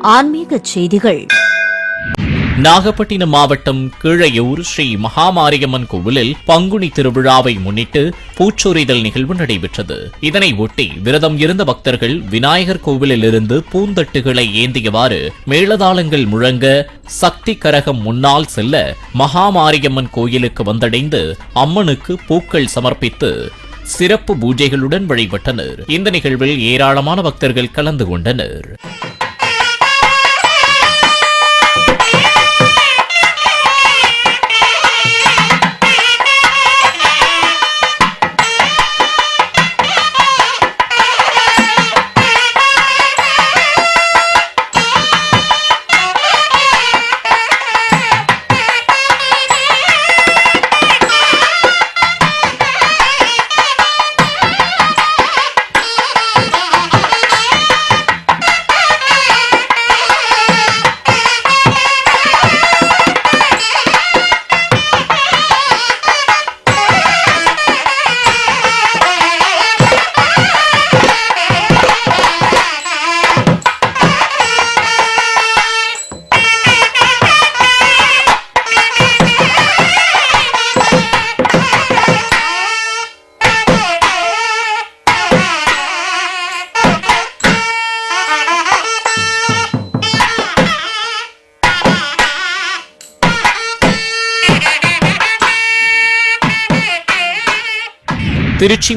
ஆன்மீக செய்திகள். நாகப்பட்டினம் மாவட்டம் கீழையூர் ஸ்ரீ மகாமாரியம்மன் கோவிலில் பங்குனி திருவிழாவை முன்னிட்டு பூச்சொரிதல் நிகழ்வு நடைபெற்றது. இதனை ஒட்டி விரதம் இருந்த பக்தர்கள் விநாயகர் கோவிலில் இருந்து பூந்தட்டுகளை ஏந்தியவாறு மேளதாளங்கள் முழங்க சக்தி கரகம் முன்னால் செல்ல மகாமாரியம்மன் கோயிலுக்கு வந்தடைந்து அம்மனுக்கு பூக்கள் சமர்ப்பித்து சிறப்பு பூஜைகளுடன் வழிபட்டனர். இந்த நிகழ்வில் ஏராளமான பக்தர்கள் கலந்து கொண்டனர். திருச்சி